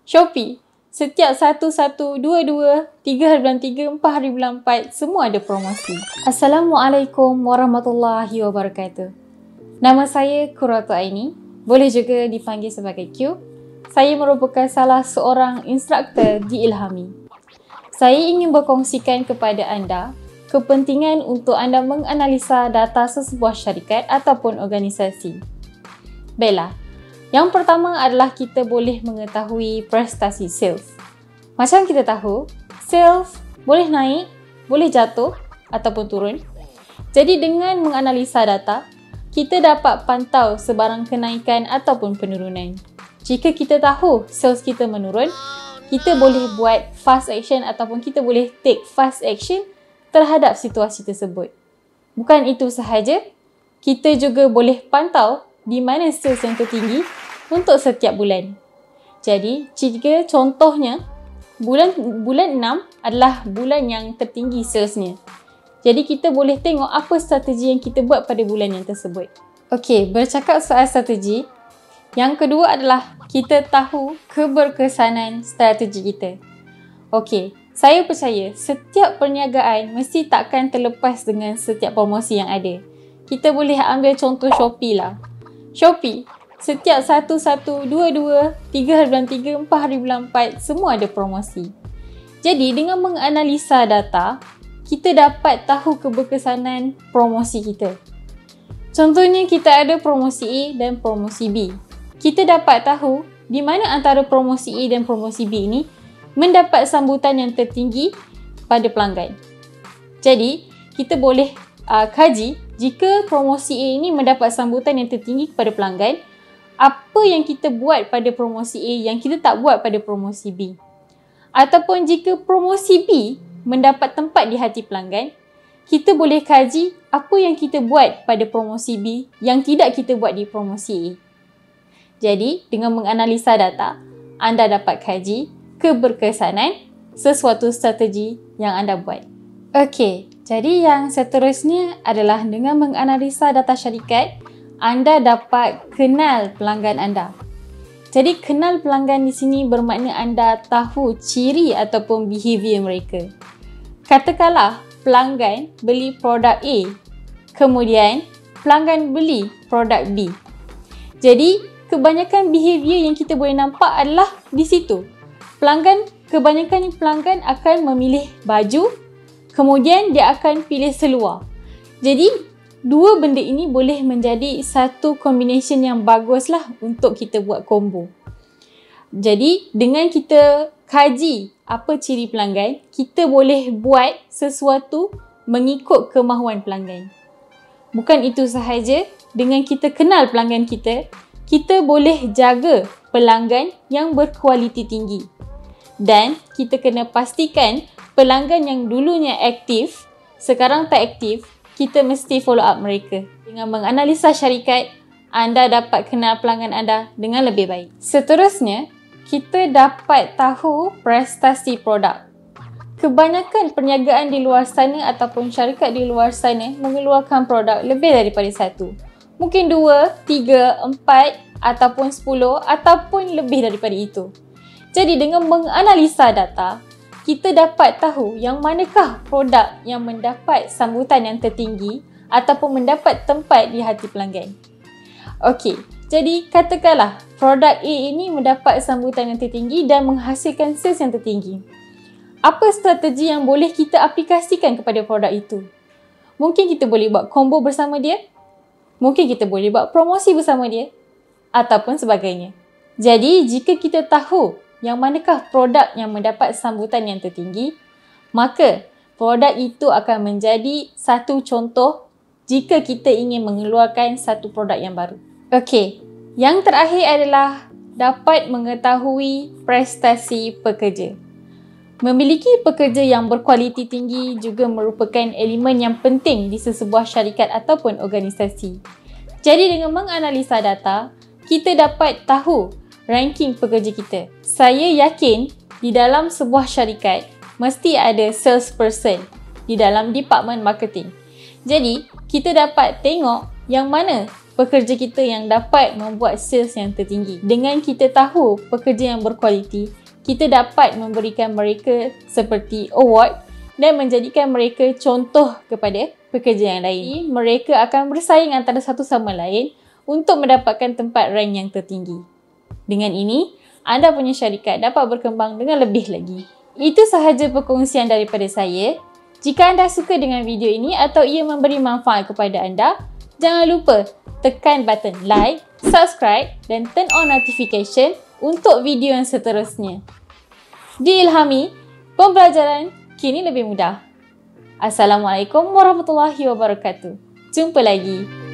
Shopee, setiap 1, 1, 2, 2, 3 hari bulan 3, 4 hari bulan 4, semua ada promosi. Assalamualaikum warahmatullahi wabarakatuh. Nama saya Qurratu Aini, boleh juga dipanggil sebagai Q. Saya merupakan salah seorang instruktor di Ilhami. Saya ingin berkongsikan kepada anda kepentingan untuk anda menganalisa data sesebuah syarikat ataupun organisasi. Baiklah, yang pertama adalah kita boleh mengetahui prestasi sales. Macam kita tahu, sales boleh naik, boleh jatuh ataupun turun. Jadi dengan menganalisa data, kita dapat pantau sebarang kenaikan ataupun penurunan. Jika kita tahu sales kita menurun, kita boleh buat fast action ataupun kita boleh take fast action terhadap situasi tersebut. Bukan itu sahaja, kita juga boleh pantau di mana sales yang tertinggi untuk setiap bulan. Jadi, jika contohnya bulan 6 adalah bulan yang tertinggi salesnya. Jadi, kita boleh tengok apa strategi yang kita buat pada bulan yang tersebut. Okey, bercakap soal strategi, yang kedua adalah kita tahu keberkesanan strategi kita. Okey, saya percaya setiap perniagaan mesti takkan terlepas dengan setiap promosi yang ada. Kita boleh ambil contoh Shopee lah. Shopee, setiap 1, 1, 2, 2, 3 hari bulan 3, 4 hari bulan 4, semua ada promosi. Jadi, dengan menganalisa data, kita dapat tahu keberkesanan promosi kita. Contohnya, kita ada promosi A dan promosi B. Kita dapat tahu di mana antara promosi A dan promosi B ini mendapat sambutan yang tertinggi pada pelanggan. Jadi, kita boleh kaji jika promosi A ini mendapat sambutan yang tertinggi kepada pelanggan, apa yang kita buat pada promosi A yang kita tak buat pada promosi B. Ataupun jika promosi B mendapat tempat di hati pelanggan, kita boleh kaji apa yang kita buat pada promosi B yang tidak kita buat di promosi A. Jadi, dengan menganalisa data, anda dapat kaji keberkesanan sesuatu strategi yang anda buat. Okey, jadi yang seterusnya adalah dengan menganalisa data syarikat, anda dapat kenal pelanggan anda. Jadi, kenal pelanggan di sini bermakna anda tahu ciri ataupun behavior mereka. Katakanlah pelanggan beli produk A, kemudian pelanggan beli produk B. Jadi, kebanyakan behavior yang kita boleh nampak adalah di situ. Kebanyakan pelanggan akan memilih baju, kemudian dia akan pilih seluar. Jadi, dua benda ini boleh menjadi satu combination yang baguslah untuk kita buat combo. Jadi, dengan kita kaji apa ciri pelanggan, kita boleh buat sesuatu mengikut kemahuan pelanggan. Bukan itu sahaja, dengan kita kenal pelanggan kita boleh jaga pelanggan yang berkualiti tinggi. Dan kita kena pastikan pelanggan yang dulunya aktif, sekarang tak aktif, kita mesti follow up mereka. Dengan menganalisa syarikat, anda dapat kenal pelanggan anda dengan lebih baik. Seterusnya, kita dapat tahu prestasi produk. Kebanyakan perniagaan di luar sana ataupun syarikat di luar sana mengeluarkan produk lebih daripada satu. Mungkin 2, 3, 4 ataupun 10 ataupun lebih daripada itu. Jadi dengan menganalisa data, kita dapat tahu yang manakah produk yang mendapat sambutan yang tertinggi ataupun mendapat tempat di hati pelanggan. Okey, jadi katakanlah produk A ini mendapat sambutan yang tertinggi dan menghasilkan sales yang tertinggi. Apa strategi yang boleh kita aplikasikan kepada produk itu? Mungkin kita boleh buat combo bersama dia. Mungkin kita boleh buat promosi bersama dia ataupun sebagainya. Jadi, jika kita tahu yang manakah produk yang mendapat sambutan yang tertinggi, maka produk itu akan menjadi satu contoh jika kita ingin mengeluarkan satu produk yang baru. Okey, yang terakhir adalah dapat mengetahui prestasi pekerja. Memiliki pekerja yang berkualiti tinggi juga merupakan elemen yang penting di sesebuah syarikat ataupun organisasi. Jadi dengan menganalisa data, kita dapat tahu ranking pekerja kita. Saya yakin di dalam sebuah syarikat mesti ada salesperson di dalam department marketing. Jadi, kita dapat tengok yang mana pekerja kita yang dapat membuat sales yang tertinggi. Dengan kita tahu pekerja yang berkualiti, kita dapat memberikan mereka seperti award dan menjadikan mereka contoh kepada pekerja yang lain. Mereka akan bersaing antara satu sama lain untuk mendapatkan tempat rank yang tertinggi. Dengan ini, anda punya syarikat dapat berkembang dengan lebih lagi. Itu sahaja perkongsian daripada saya. Jika anda suka dengan video ini atau ia memberi manfaat kepada anda, jangan lupa tekan button like, subscribe dan turn on notification untuk video yang seterusnya. Diilhami, pembelajaran kini lebih mudah. Assalamualaikum warahmatullahi wabarakatuh. Jumpa lagi.